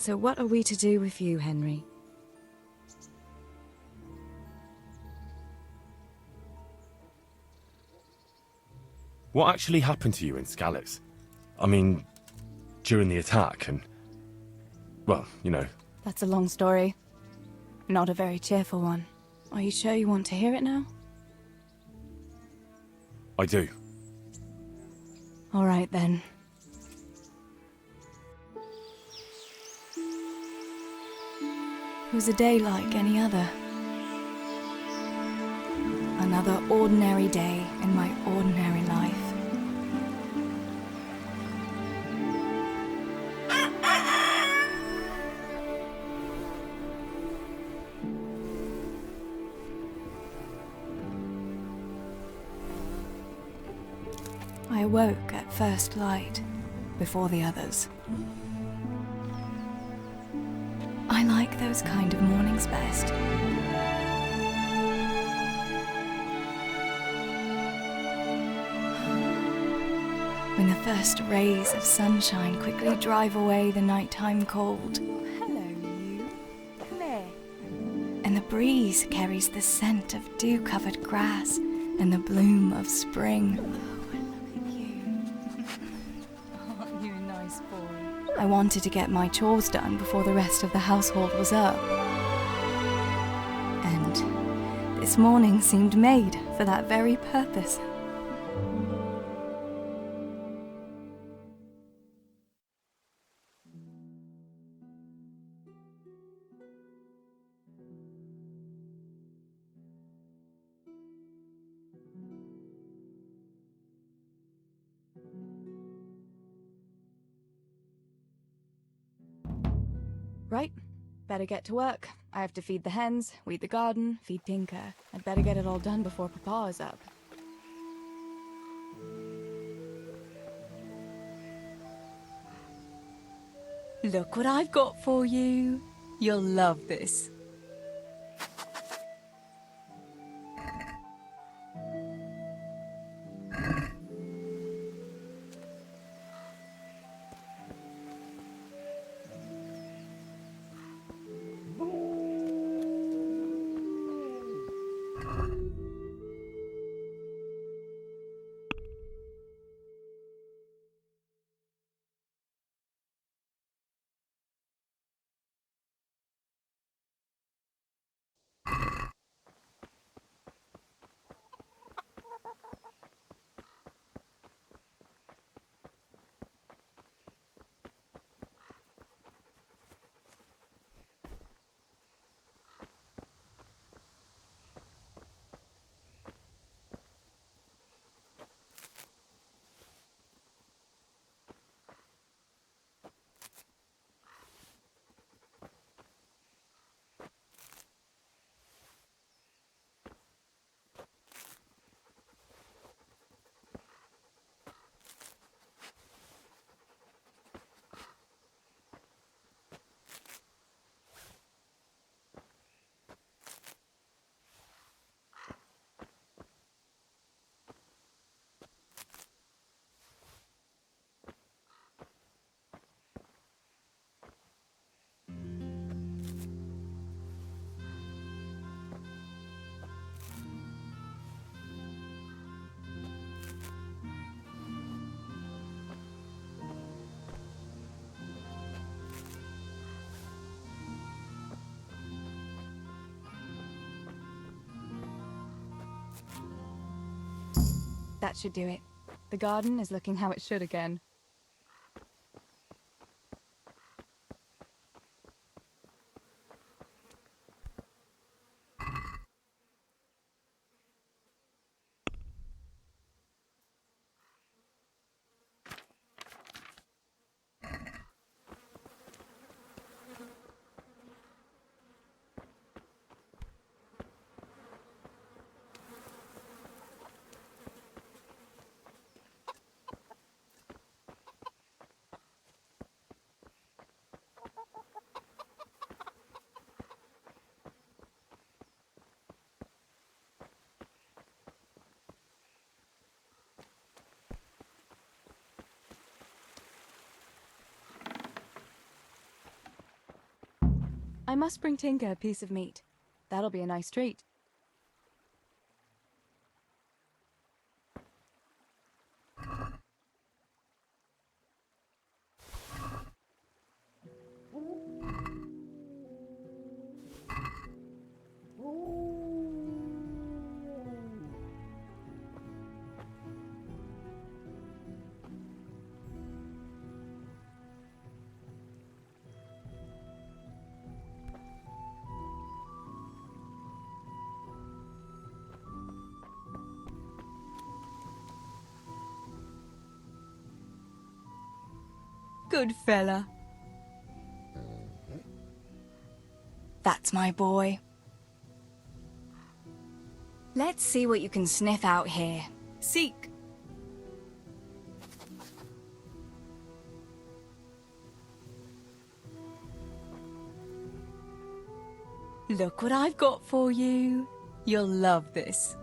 So what are we to do with you, Henry? What actually happened to you in Scalix? I mean, during the attack and... well, you know. That's a long story. Not a very cheerful one. Are you sure you want to hear it now? I do. All right, then. It was a day like any other. Another ordinary day in my ordinary life. I awoke at first light, before the others. I like those kind of mornings best. When the first rays of sunshine quickly drive away the nighttime cold. Hello, you. Come here. And the breeze carries the scent of dew-covered grass and the bloom of spring. I wanted to get my chores done before the rest of the household was up. And this morning seemed made for that very purpose. Right, better get to work. I have to feed the hens, weed the garden, feed Bianca. I'd better get it all done before Papa is up. Look what I've got for you. You'll love this. That should do it. The garden is looking how it should again. I must bring Tinker a piece of meat. That'll be a nice treat. Good fella. That's my boy. Let's see what you can sniff out here. Seek. Look what I've got for you. You'll love this.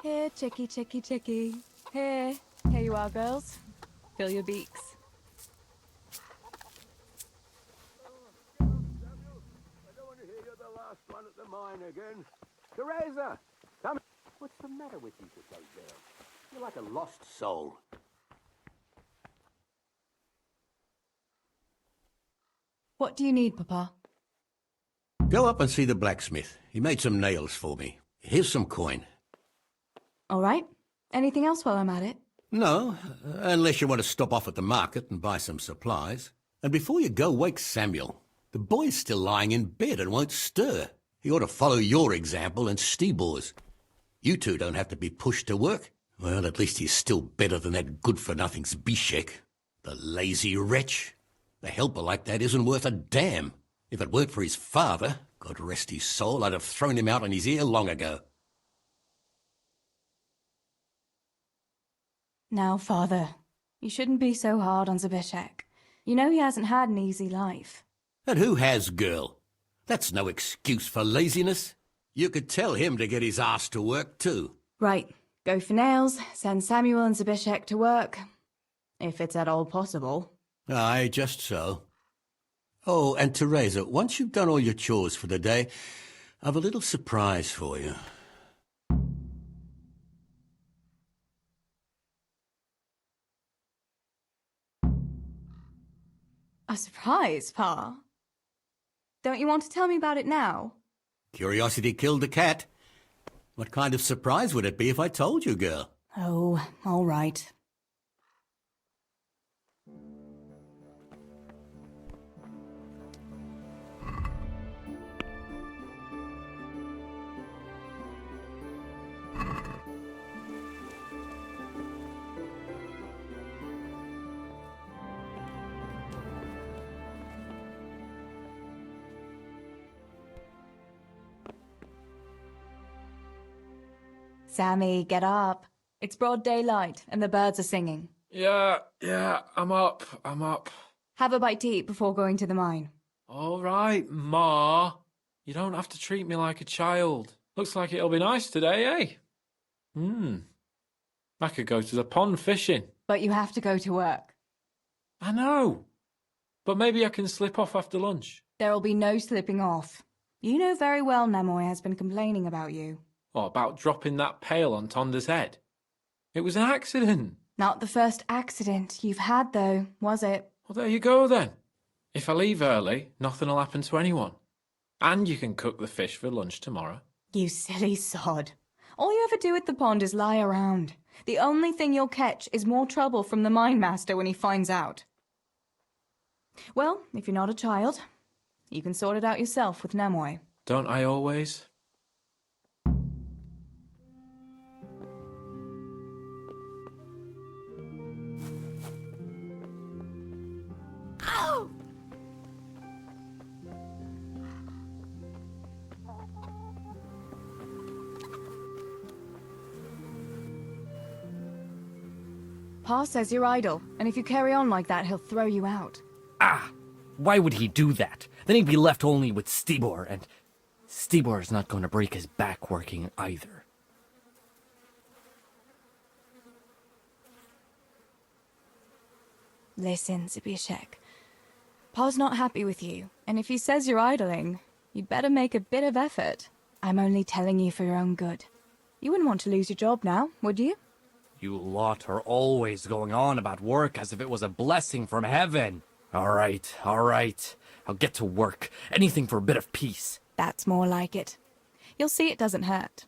Here, chickie, chickie, chickie. Here you are, girls. Fill your beaks. I don't want to hear you're the last one at the mine again. Teresa, come. What's the matter with you today, girl? You're like a lost soul. What do you need, Papa? Go up and see the blacksmith. He made some nails for me. Here's some coin. All right. Anything else while I'm at it? No, unless you want to stop off at the market and buy some supplies. And before you go, wake Samuel. The boy's still lying in bed and won't stir. He ought to follow your example and Stibor's. You two don't have to be pushed to work. Well, at least he's still better than that good-for-nothing Zbyszek. The lazy wretch. A helper like that isn't worth a damn. If it weren't for his father, God rest his soul, I'd have thrown him out on his ear long ago. Now, Father, you shouldn't be so hard on Zbyszek. You know he hasn't had an easy life. And who has, girl? That's no excuse for laziness. You could tell him to get his ass to work, too. Right. Go for nails, send Samuel and Zbyszek to work. If it's at all possible. Aye, just so. Oh, and Teresa, once you've done all your chores for the day, I've a little surprise for you. A surprise, Pa? Don't you want to tell me about it now? Curiosity killed the cat. What kind of surprise would it be if I told you, girl? Oh, all right. Sammy, get up. It's broad daylight and the birds are singing. Yeah, I'm up. Have a bite to eat before going to the mine. All right, Ma. You don't have to treat me like a child. Looks like it'll be nice today, eh? I could go to the pond fishing. But you have to go to work. I know. But maybe I can slip off after lunch. There'll be no slipping off. You know very well Nemoy has been complaining about you. What about dropping that pail on Tonda's head? It was an accident. Not the first accident you've had, though, was it? Well, there you go then. If I leave early, nothing'll happen to anyone. And you can cook the fish for lunch tomorrow. You silly sod. All you ever do at the pond is lie around. The only thing you'll catch is more trouble from the mine master when he finds out. Well, if you're not a child, you can sort it out yourself with Namoi. Don't I always? Pa says you're idle, and if you carry on like that, he'll throw you out. Ah! Why would he do that? Then he'd be left only with Stibor, and Stibor's not going to break his back working either. Listen, Zbyszek. Pa's not happy with you, and if he says you're idling, you'd better make a bit of effort. I'm only telling you for your own good. You wouldn't want to lose your job now, would you? You lot are always going on about work as if it was a blessing from heaven. All right. I'll get to work. Anything for a bit of peace. That's more like it. You'll see it doesn't hurt.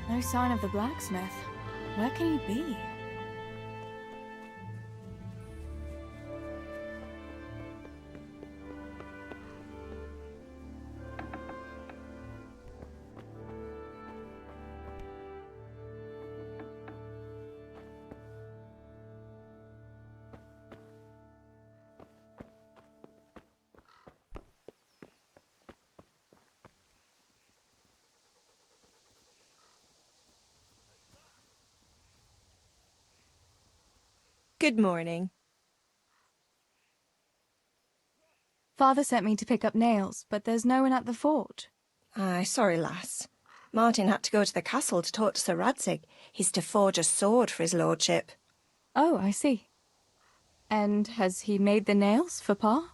No sign of the blacksmith. Where can he be? Good morning. Father sent me to pick up nails, but there's no one at the forge. Aye, sorry, lass. Martin had to go to the castle to talk to Sir Radzig. He's to forge a sword for his lordship. Oh, I see. And has he made the nails for Pa?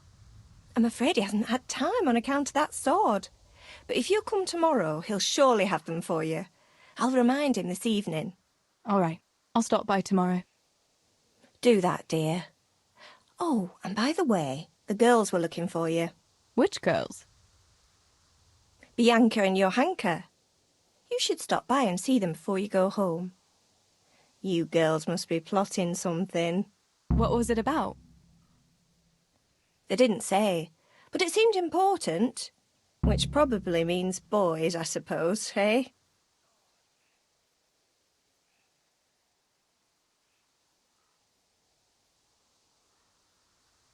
I'm afraid he hasn't had time on account of that sword. But if you come tomorrow, he'll surely have them for you. I'll remind him this evening. All right. I'll stop by tomorrow. Do that, dear. Oh, and by the way, the girls were looking for you. Which girls? Bianca and Johanka. You should stop by and see them before you go home. You girls must be plotting something. What was it about? They didn't say, but it seemed important. Which probably means boys, I suppose, eh?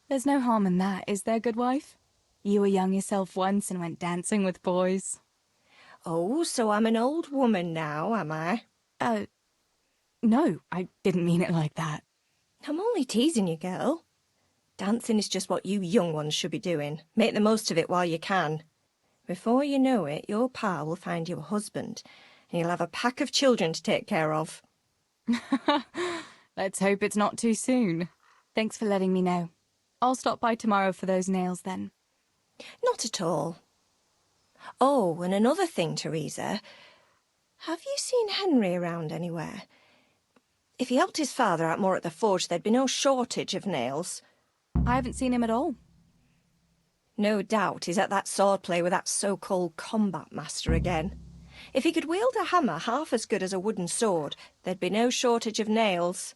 There's no harm in that, is there, good wife? You were young yourself once and went dancing with boys. Oh, so I'm an old woman now, am I? No, I didn't mean it like that. I'm only teasing you, girl. Dancing is just what you young ones should be doing. Make the most of it while you can. Before you know it, your pa will find you a husband, and you'll have a pack of children to take care of. Let's hope it's not too soon. Thanks for letting me know. I'll stop by tomorrow for those nails then. Not at all. Oh, and another thing, Teresa. Have you seen Henry around anywhere? If he helped his father out more at the forge, there'd be no shortage of nails. I haven't seen him at all. No doubt he's at that swordplay with that so-called combat master again. If he could wield a hammer half as good as a wooden sword, there'd be no shortage of nails.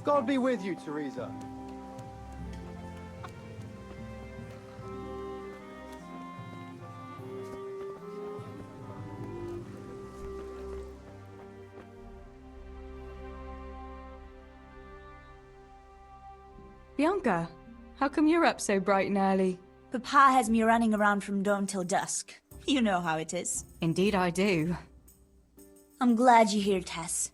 God be with you, Teresa. Bianca, how come you're up so bright and early? Papa has me running around from dawn till dusk. You know how it is. Indeed I do. I'm glad you're here, Tess.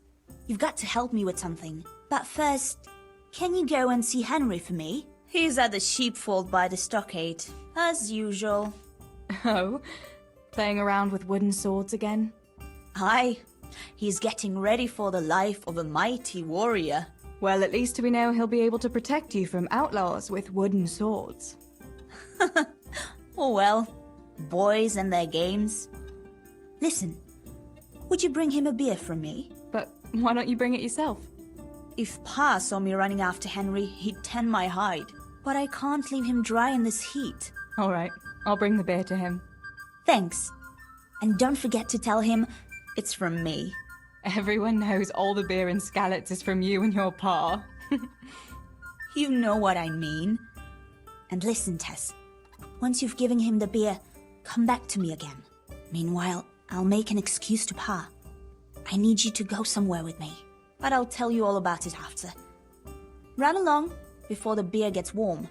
You've got to help me with something. But first, can you go and see Henry for me? He's at the sheepfold by the stockade, as usual. Oh, playing around with wooden swords again? Aye, he's getting ready for the life of a mighty warrior. Well, at least we know he'll be able to protect you from outlaws with wooden swords. Oh well, boys and their games. Listen, would you bring him a beer from me? But why don't you bring it yourself? If Pa saw me running after Henry, he'd tan my hide. But I can't leave him dry in this heat. All right, I'll bring the beer to him. Thanks. And don't forget to tell him it's from me. Everyone knows all the beer in Skalitz is from you and your pa. You know what I mean. And listen, Tess. Once you've given him the beer, come back to me again. Meanwhile, I'll make an excuse to Pa. I need you to go somewhere with me. But I'll tell you all about it after. Run along before the beer gets warm.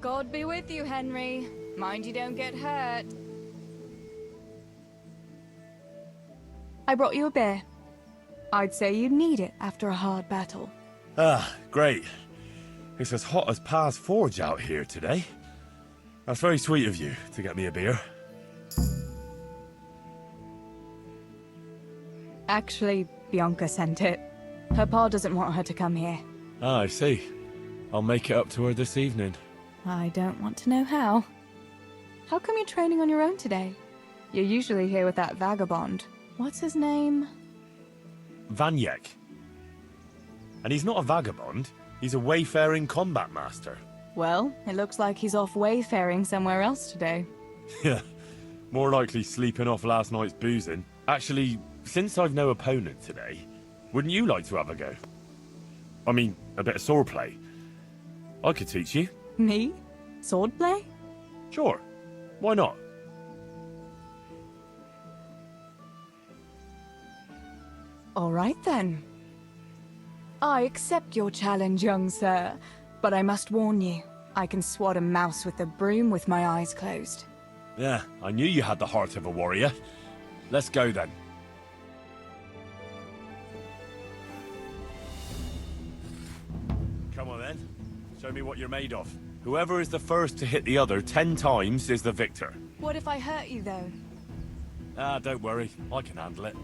God be with you, Henry. Mind you don't get hurt. I brought you a beer. I'd say you'd need it after a hard battle. Ah, great. It's as hot as Pa's Forge out here today. That's very sweet of you to get me a beer. Actually, Bianca sent it. Her pa doesn't want her to come here. Ah, I see. I'll make it up to her this evening. I don't want to know how. How come you're training on your own today? You're usually here with that vagabond. What's his name? Vanyek. And he's not a vagabond. He's a wayfaring combat master. Well, it looks like he's off wayfaring somewhere else today. Yeah, more likely sleeping off last night's boozing. Actually, since I've no opponent today, wouldn't you like to have a go? I mean, a bit of swordplay. I could teach you. Me? Swordplay? Sure. Why not? All right then. I accept your challenge, young sir, but I must warn you, I can swat a mouse with a broom with my eyes closed. Yeah, I knew you had the heart of a warrior. Let's go then. Come on then. Show me what you're made of. Whoever is the first to hit the other 10 times is the victor. What if I hurt you, though? Ah, don't worry. I can handle it.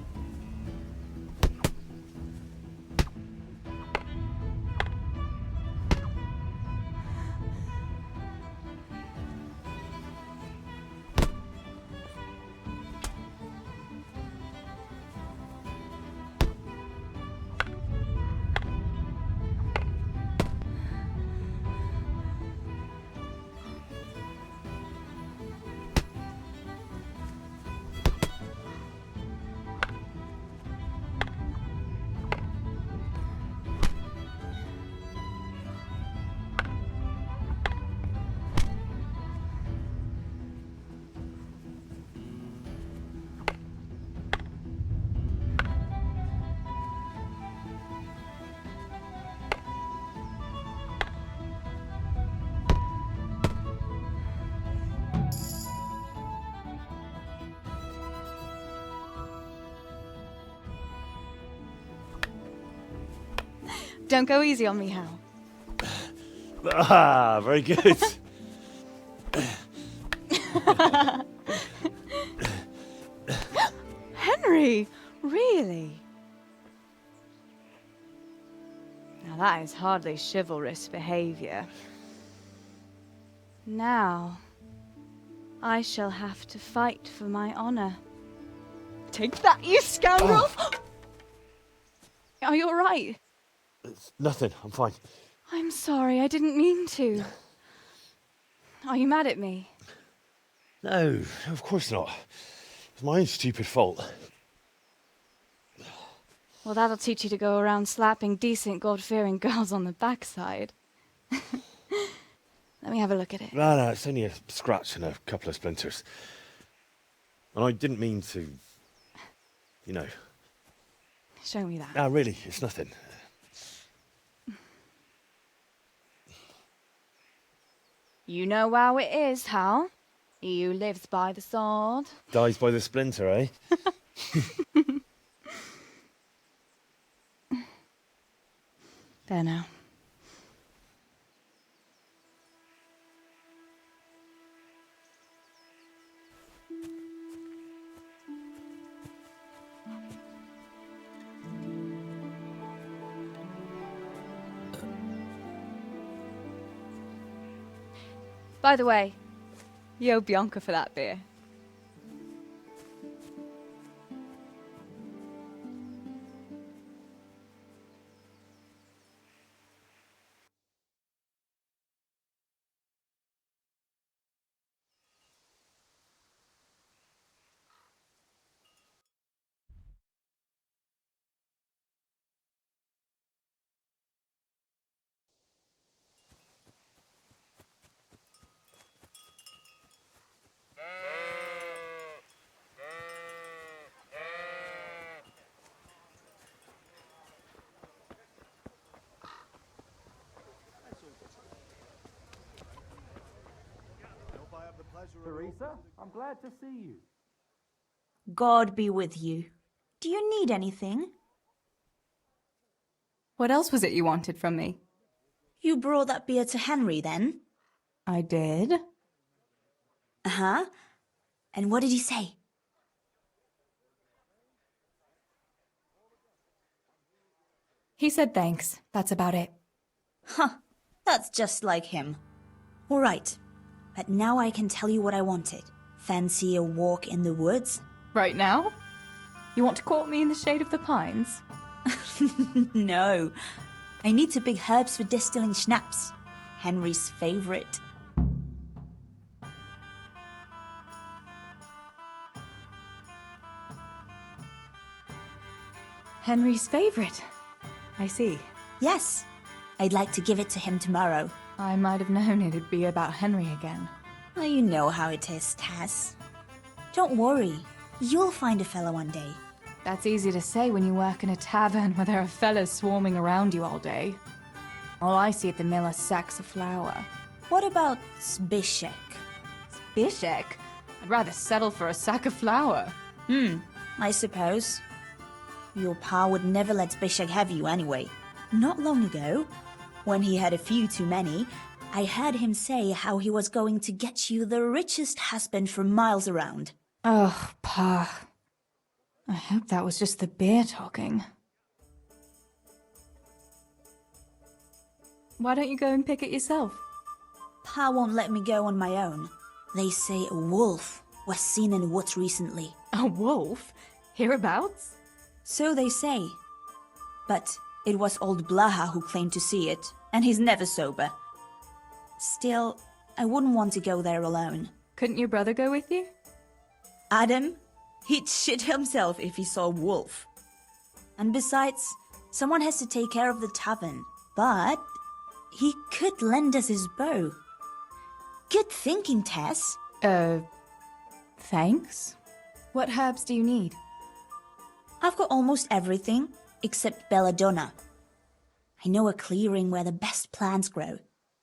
Don't go easy on me, Hal. Ah, very good. Henry! Really? Now that is hardly chivalrous behavior. Now, I shall have to fight for my honor. Take that, you scoundrel! Are you alright? It's nothing. I'm fine. I'm sorry, I didn't mean to. Are you mad at me? No, of course not. It's my own stupid fault. Well, that'll teach you to go around slapping decent, God-fearing girls on the backside. Let me have a look at it. No, it's only a scratch and a couple of splinters. And I didn't mean to, you know. Show me that. No, really, it's nothing. You know how it is, Hal. He who lives by the sword. Dies by the splinter, eh? There now. By the way, you owe Bianca for that beer. Teresa, I'm glad to see you. God be with you. Do you need anything? What else was it you wanted from me? You brought that beer to Henry, then? I did. Uh-huh. And what did he say? He said thanks. That's about it. Huh. That's just like him. All right. But now I can tell you what I wanted. Fancy a walk in the woods? Right now? You want to court me in the shade of the pines? No. I need to pick herbs for distilling schnapps. Henry's favorite. Henry's favorite. I see. Yes. I'd like to give it to him tomorrow. I might have known it'd be about Henry again. Well, you know how it is, Tess. Don't worry. You'll find a fella one day. That's easy to say when you work in a tavern where there are fellas swarming around you all day. All I see at the mill are sacks of flour. What about Zbyszek? Bishek? I'd rather settle for a sack of flour. I suppose. Your pa would never let Zbyszek have you anyway. Not long ago, when he had a few too many, I heard him say how he was going to get you the richest husband for miles around. Oh, Pa. I hope that was just the beer talking. Why don't you go and pick it yourself? Pa won't let me go on my own. They say a wolf was seen in the woods recently. A wolf? Hereabouts? So they say. But it was old Blaha who claimed to see it, and he's never sober. Still, I wouldn't want to go there alone. Couldn't your brother go with you? Adam, he'd shit himself if he saw a wolf. And besides, someone has to take care of the tavern. But he could lend us his bow. Good thinking, Tess. Thanks? What herbs do you need? I've got almost everything except belladonna. I know a clearing where the best plants grow.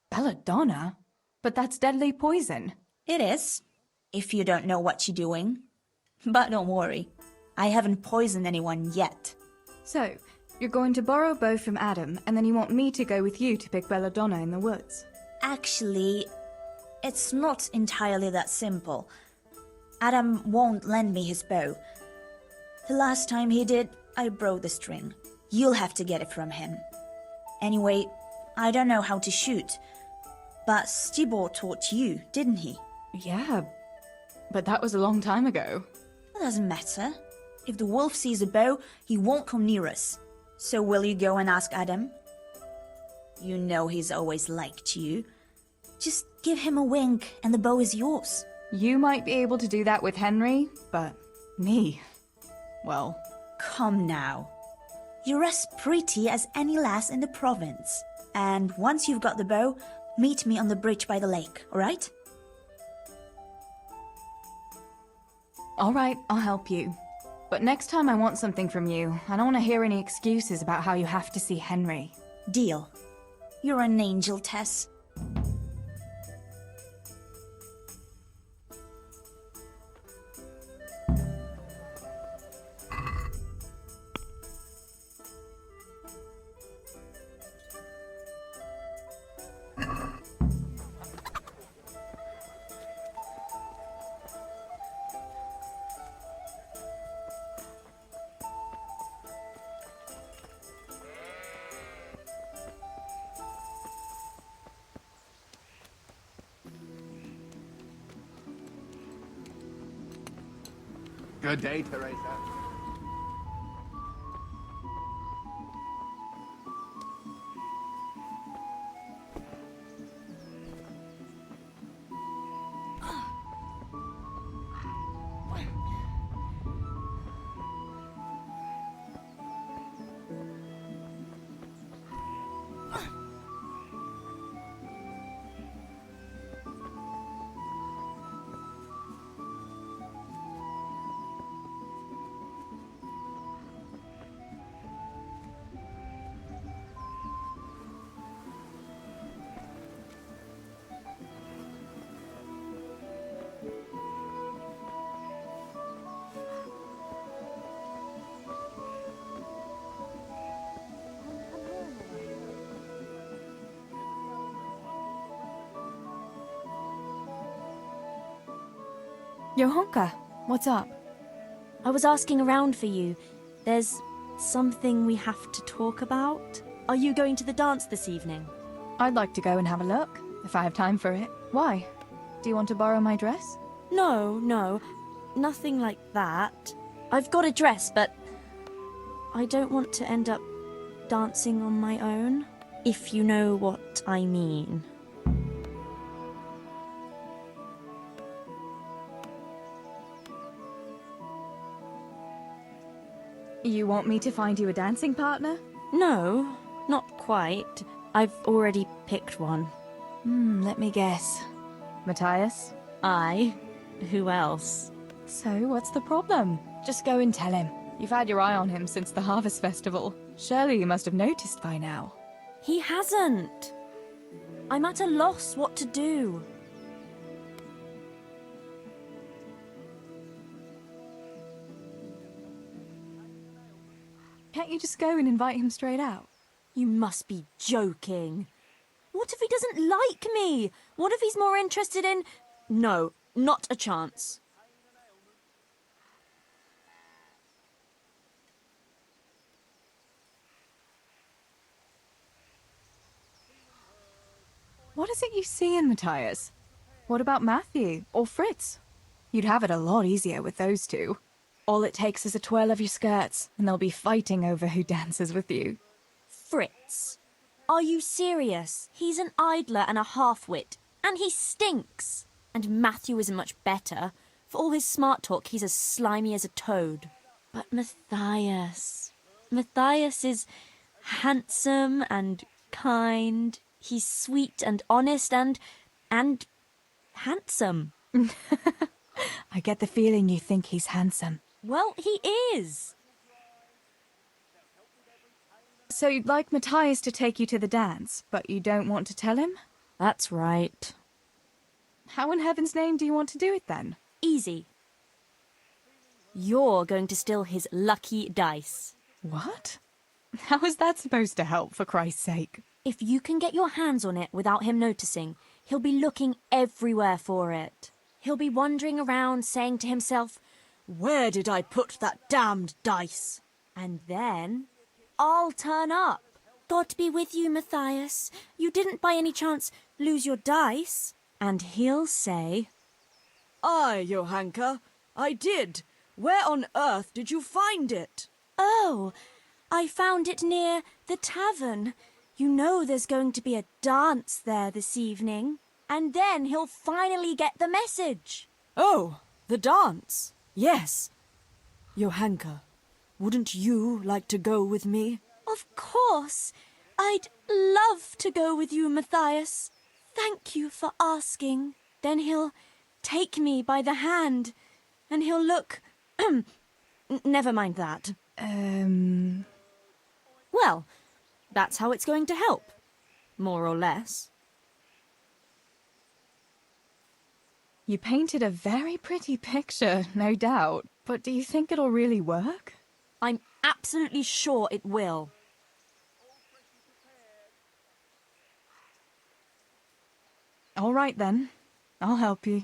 Belladonna? But that's deadly poison. It is, if you don't know what you're doing. But don't worry, I haven't poisoned anyone yet. So, you're going to borrow a bow from Adam, and then you want me to go with you to pick belladonna in the woods? Actually, it's not entirely that simple. Adam won't lend me his bow. The last time he did, I broke the string. You'll have to get it from him. Anyway, I don't know how to shoot. But Stibor taught you, didn't he? Yeah, but that was a long time ago. It doesn't matter. If the wolf sees a bow, he won't come near us. So will you go and ask Adam? You know he's always liked you. Just give him a wink and the bow is yours. You might be able to do that with Henry, but me, well... Come now. You're as pretty as any lass in the province. And once you've got the bow, meet me on the bridge by the lake, alright? Alright, I'll help you. But next time I want something from you, I don't want to hear any excuses about how you have to see Henry. Deal. You're an angel, Tess. Good day, Teresa. Johanka, what's up? I was asking around for you. There's something we have to talk about. Are you going to the dance this evening? I'd like to go and have a look, if I have time for it. Why? Do you want to borrow my dress? No, nothing like that. I've got a dress, but I don't want to end up dancing on my own, if you know what I mean. You want me to find you a dancing partner? No, not quite. I've already picked one. Let me guess. Matthias? I? Who else? So, what's the problem? Just go and tell him. You've had your eye on him since the Harvest Festival. Surely you must have noticed by now. He hasn't. I'm at a loss what to do. Can't you just go and invite him straight out? You must be joking. What if he doesn't like me? What if he's more interested in... No, not a chance. What is it you see in Matthias? What about Matthew or Fritz? You'd have it a lot easier with those two. All it takes is a twirl of your skirts, and they'll be fighting over who dances with you. Fritz? Are you serious? He's an idler and a half-wit, and he stinks. And Matthew isn't much better. For all his smart talk, he's as slimy as a toad. But Matthias is handsome and kind. He's sweet and honest and handsome. I get the feeling you think he's handsome. Well, he is. So you'd like Matthias to take you to the dance, but you don't want to tell him? That's right. How in heaven's name do you want to do it then? Easy. You're going to steal his lucky dice. What? How is that supposed to help, for Christ's sake? If you can get your hands on it without him noticing, he'll be looking everywhere for it. He'll be wandering around saying to himself, "Where did I put that damned dice?" And then I'll turn up. God be with you, Matthias. You didn't by any chance lose your dice? And he'll say, Aye, Johanka, I did. Where on earth did you find it? "Oh, I found it near the tavern. You know there's going to be a dance there this evening." And then he'll finally get the message. Oh, the dance. Yes. Johanka, wouldn't you like to go with me? Of course. I'd love to go with you, Matthias. Thank you for asking. Then he'll take me by the hand, and he'll look... Never mind that. Well, that's how it's going to help. More or less. You painted a very pretty picture, no doubt. But do you think it'll really work? I'm absolutely sure it will. All right then. I'll help you.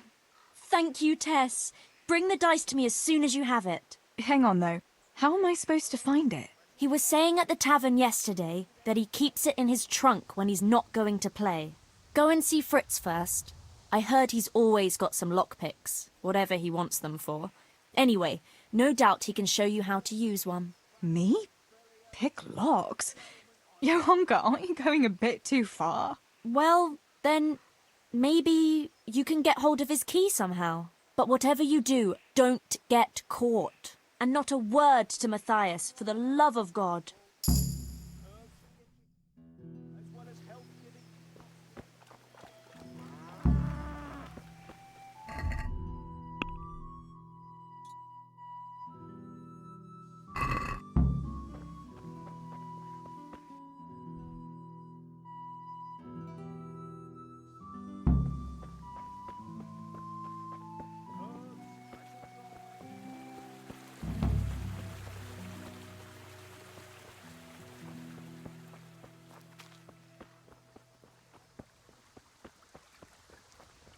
Thank you, Tess. Bring the dice to me as soon as you have it. Hang on though. How am I supposed to find it? He was saying at the tavern yesterday that he keeps it in his trunk when he's not going to play. Go and see Fritz first. I heard he's always got some lockpicks, whatever he wants them for. Anyway, no doubt he can show you how to use one. Me? Pick locks? Johanka, aren't you going a bit too far? Well, then maybe you can get hold of his key somehow. But whatever you do, don't get caught. And not a word to Matthias, for the love of God.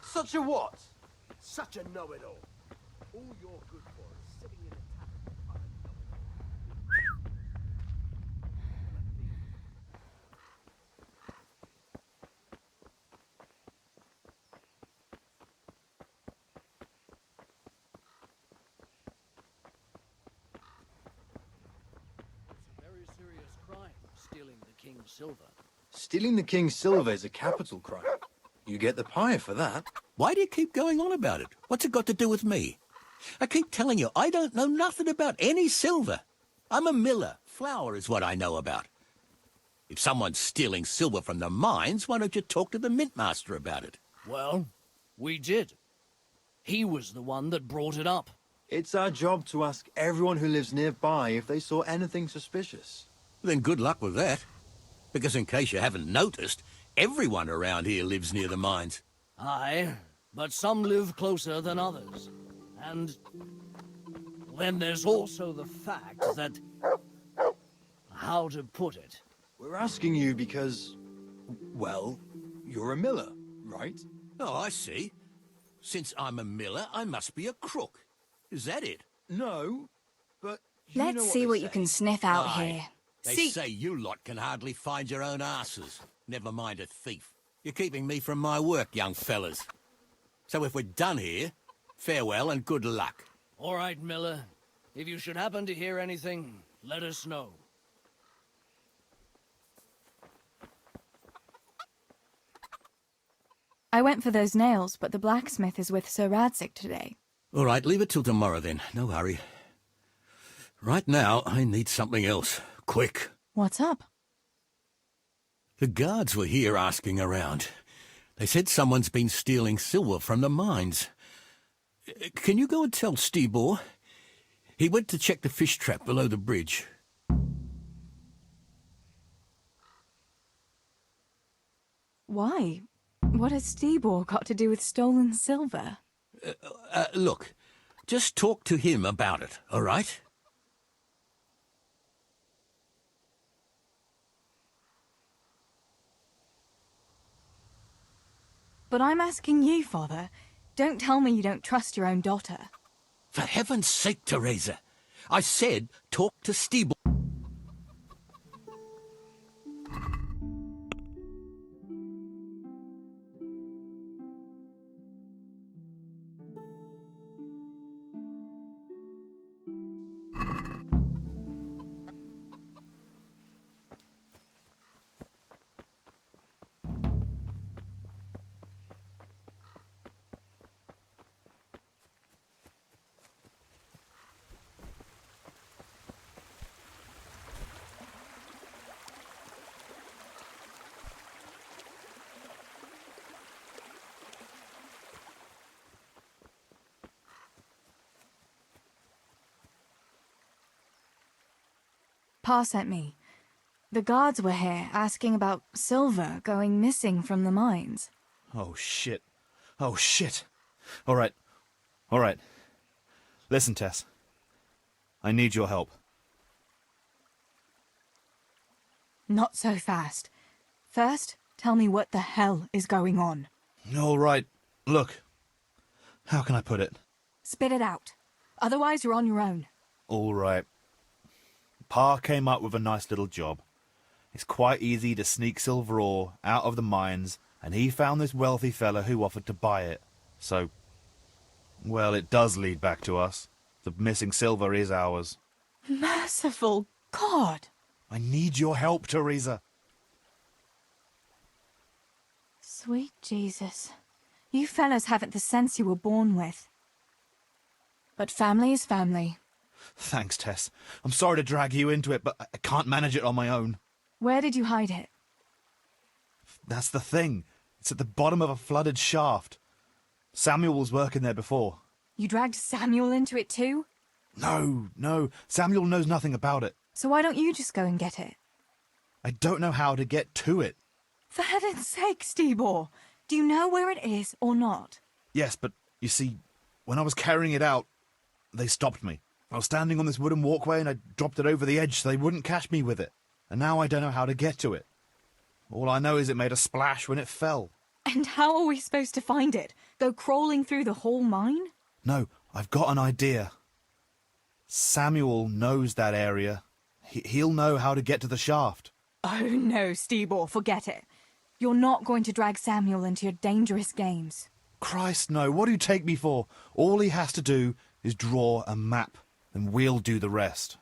Such a what? Such a know-it-all. All you're good for is sitting in a tavern. It's a very serious crime, stealing the king's silver. Stealing the king's silver is a capital crime. You get the pie for that. Why do you keep going on about it? What's it got to do with me? I keep telling you, I don't know nothing about any silver. I'm a miller. Flour is what I know about. If someone's stealing silver from the mines, why don't you talk to the mintmaster about it? Well, we did. He was the one that brought it up. It's our job to ask everyone who lives nearby if they saw anything suspicious. Then good luck with that. Because in case you haven't noticed, Everyone around here lives near the mines. Aye, but some live closer than others. And then there's also the fact that... How to put it? We're asking you because, well, you're a miller, right? Oh, I see. Since I'm a miller, I must be a crook. Is that it? No, but you know Let's see they what you say. can sniff out Aye. here. They See, say you lot can hardly find your own asses. Never mind a thief. You're keeping me from my work, young fellas. So if we're done here, farewell and good luck. All right, Miller. If you should happen to hear anything, let us know. I went for those nails, but the blacksmith is with Sir Radzig today. All right, leave it till tomorrow then. No hurry. Right now, I need something else. Quick. What's up? The guards were here asking around. They said someone's been stealing silver from the mines. Can you go and tell Stibor? He went to check the fish trap below the bridge. Why? What has Stibor got to do with stolen silver? Look, just talk to him about it, all right? But I'm asking you, Father. Don't tell me you don't trust your own daughter. For heaven's sake, Teresa. I said talk to Stibor. Pa sent me. The guards were here asking about silver going missing from the mines. Oh, shit. Oh, shit. All right. All right. Listen, Tess. I need your help. Not so fast. First, tell me what the hell is going on. All right. Look. How can I put it? Spit it out. Otherwise, you're on your own. All right. Pa came up with a nice little job. It's quite easy to sneak silver ore out of the mines, and he found this wealthy fella who offered to buy it. So, well, it does lead back to us. The missing silver is ours. Merciful God! I need your help, Teresa. Sweet Jesus. You fellas haven't the sense you were born with. But family is family. Thanks, Tess. I'm sorry to drag you into it, but I can't manage it on my own. Where did you hide it? That's the thing. It's at the bottom of a flooded shaft. Samuel was working there before. You dragged Samuel into it too? No. Samuel knows nothing about it. So why don't you just go and get it? I don't know how to get to it. For heaven's sake, Stibor! Do you know where it is or not? Yes, but you see, when I was carrying it out, they stopped me. I was standing on this wooden walkway and I dropped it over the edge so they wouldn't catch me with it. And now I don't know how to get to it. All I know is it made a splash when it fell. And how are we supposed to find it? Go crawling through the whole mine? No, I've got an idea. Samuel knows that area. He'll know how to get to the shaft. Oh no, Stibor, forget it. You're not going to drag Samuel into your dangerous games. Christ, no. What do you take me for? All he has to do is draw a map, and we'll do the rest.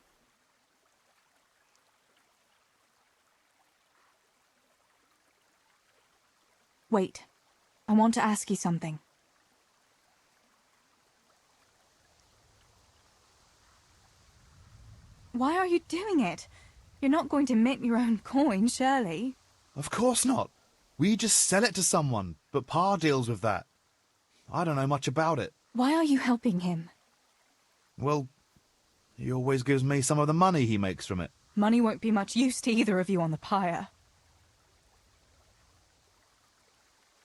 Wait. I want to ask you something. Why are you doing it? You're not going to mint your own coin, surely? Of course not. We just sell it to someone, but Pa deals with that. I don't know much about it. Why are you helping him? Well, he always gives me some of the money he makes from it. Money won't be much use to either of you on the pyre.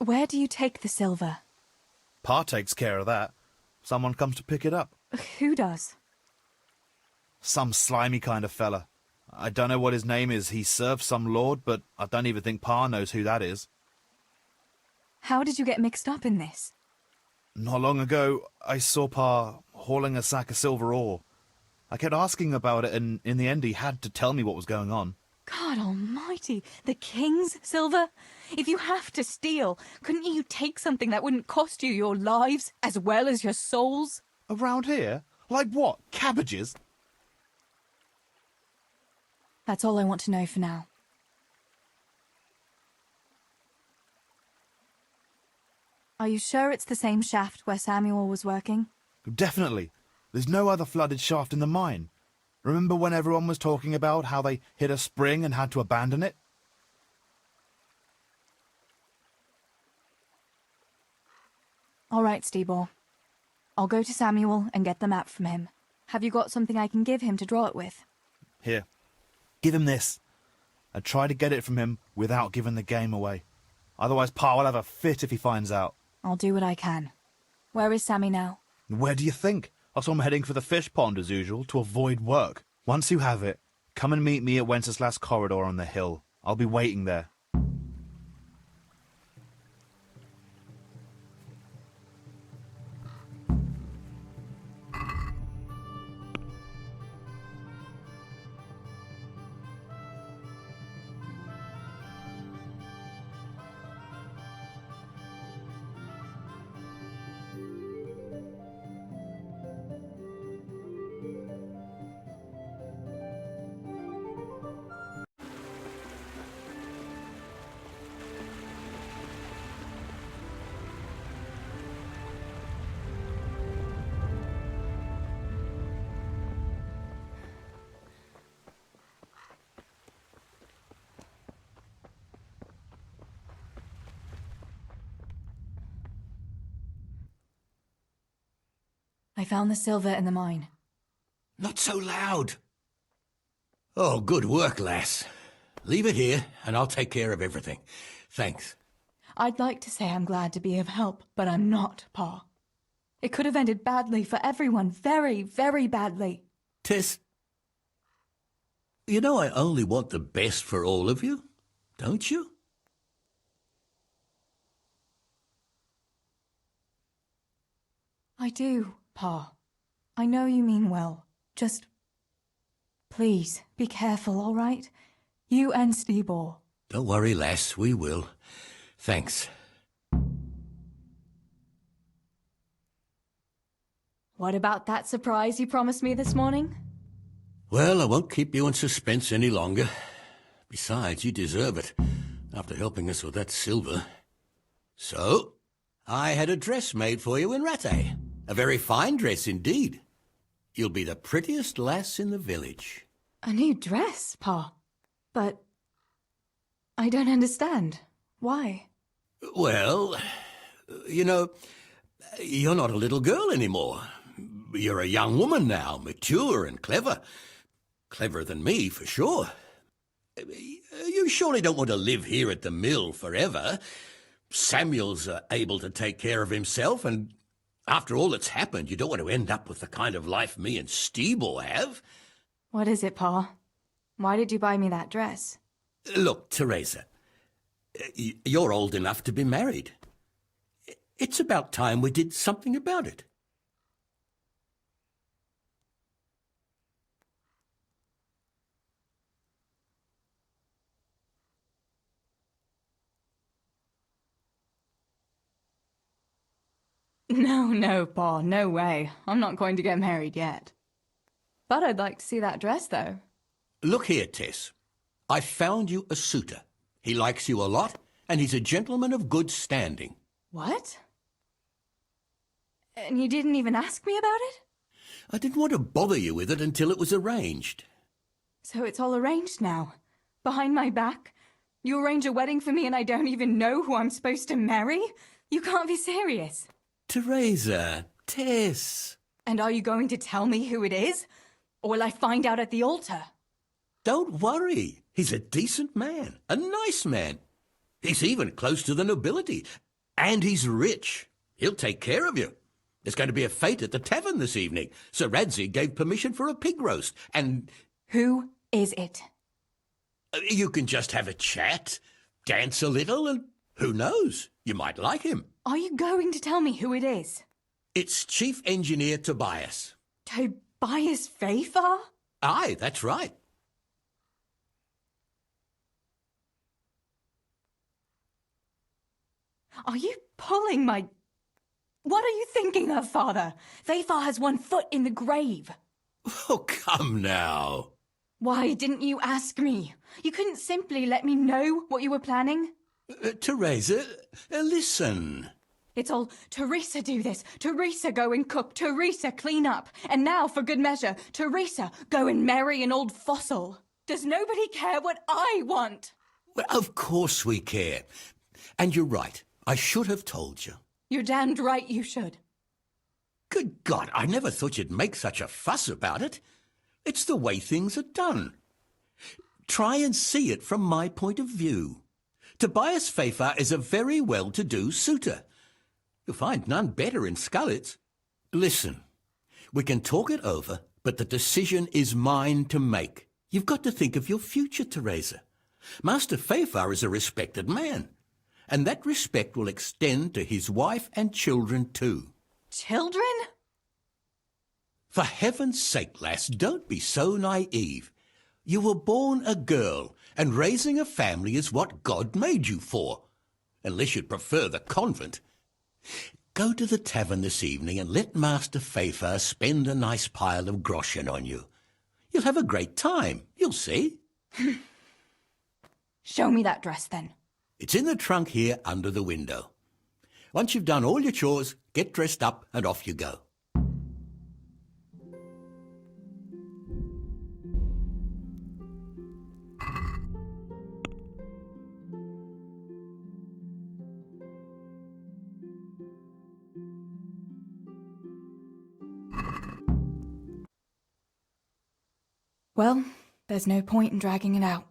Where do you take the silver? Pa takes care of that. Someone comes to pick it up. Who does? Some slimy kind of fella. I don't know what his name is. He serves some lord, but I don't even think Pa knows who that is. How did you get mixed up in this? Not long ago, I saw Pa hauling a sack of silver ore. I kept asking about it, and in the end he had to tell me what was going on. God almighty, the king's silver? If you have to steal, couldn't you take something that wouldn't cost you your lives as well as your souls? Around here? Like what? Cabbages? That's all I want to know for now. Are you sure it's the same shaft where Samuel was working? Definitely. There's no other flooded shaft in the mine. Remember when everyone was talking about how they hit a spring and had to abandon it? All right, Stibor. I'll go to Samuel and get the map from him. Have you got something I can give him to draw it with? Here. Give him this. And try to get it from him without giving the game away. Otherwise Pa will have a fit if he finds out. I'll do what I can. Where is Sammy now? Where do you think? I saw him heading for the fish pond as usual to avoid work. Once you have it, come and meet me at Wenceslas Corridor on the hill. I'll be waiting there. I found the silver in the mine. Not so loud. Oh, good work, lass. Leave it here, and I'll take care of everything. Thanks. I'd like to say I'm glad to be of help, but I'm not, Pa. It could have ended badly for everyone. Very, very badly. Tess, you know I only want the best for all of you, don't you? I do, Pa. I know you mean well. Just... please, be careful, all right? You and Stibor. Don't worry, lass, we will. Thanks. What about that surprise you promised me this morning? Well, I won't keep you in suspense any longer. Besides, you deserve it, after helping us with that silver. So, I had a dress made for you in Rattay. A very fine dress indeed. You'll be the prettiest lass in the village. A new dress, Pa. But... I don't understand. Why? Well, you know, you're not a little girl anymore. You're a young woman now, mature and clever. Cleverer than me, for sure. You surely don't want to live here at the mill forever. Samuel's able to take care of himself, and after all that's happened, you don't want to end up with the kind of life me and Stibor have. What is it, Pa? Why did you buy me that dress? Look, Teresa, you're old enough to be married. It's about time we did something about it. No, Pa, no way. I'm not going to get married yet. But I'd like to see that dress, though. Look here, Tess. I found you a suitor. He likes you a lot, and he's a gentleman of good standing. What? And you didn't even ask me about it? I didn't want to bother you with it until it was arranged. So it's all arranged now? Behind my back? You arrange a wedding for me and I don't even know who I'm supposed to marry? You can't be serious. Teresa, Tess. And are you going to tell me who it is? Or will I find out at the altar? Don't worry. He's a decent man, a nice man. He's even close to the nobility. And he's rich. He'll take care of you. There's going to be a fete at the tavern this evening. Sir Radzi gave permission for a pig roast, and... Who is it? You can just have a chat, dance a little, and who knows? You might like him. Are you going to tell me who it is? It's Chief Engineer Tobias. Tobias Fafar? Aye, that's right. Are you pulling my... What are you thinking of, Father? Fafar has one foot in the grave. Oh, come now. Why didn't you ask me? You couldn't simply let me know what you were planning? Teresa, listen. It's all, Teresa do this, Teresa go and cook, Teresa clean up, and now, for good measure, Teresa go and marry an old fossil. Does nobody care what I want? Well, of course we care. And you're right. I should have told you. You're damned right you should. Good God, I never thought you'd make such a fuss about it. It's the way things are done. Try and see it from my point of view. Tobias Fafar is a very well-to-do suitor. You'll find none better in Scullets. Listen, we can talk it over, but the decision is mine to make. You've got to think of your future, Teresa. Master Fafar is a respected man, and that respect will extend to his wife and children too. Children? For heaven's sake, lass, don't be so naive. You were born a girl, and raising a family is what God made you for. Unless you'd prefer the convent. Go to the tavern this evening and let Master Fafar spend a nice pile of groschen on you. You'll have a great time, you'll see. Show me that dress, then. It's in the trunk here under the window. Once you've done all your chores, get dressed up and off you go. Well, there's no point in dragging it out.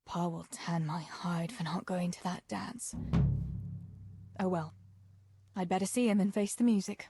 Pa will tan my hide for not going to that dance. Oh well, I'd better see him and face the music.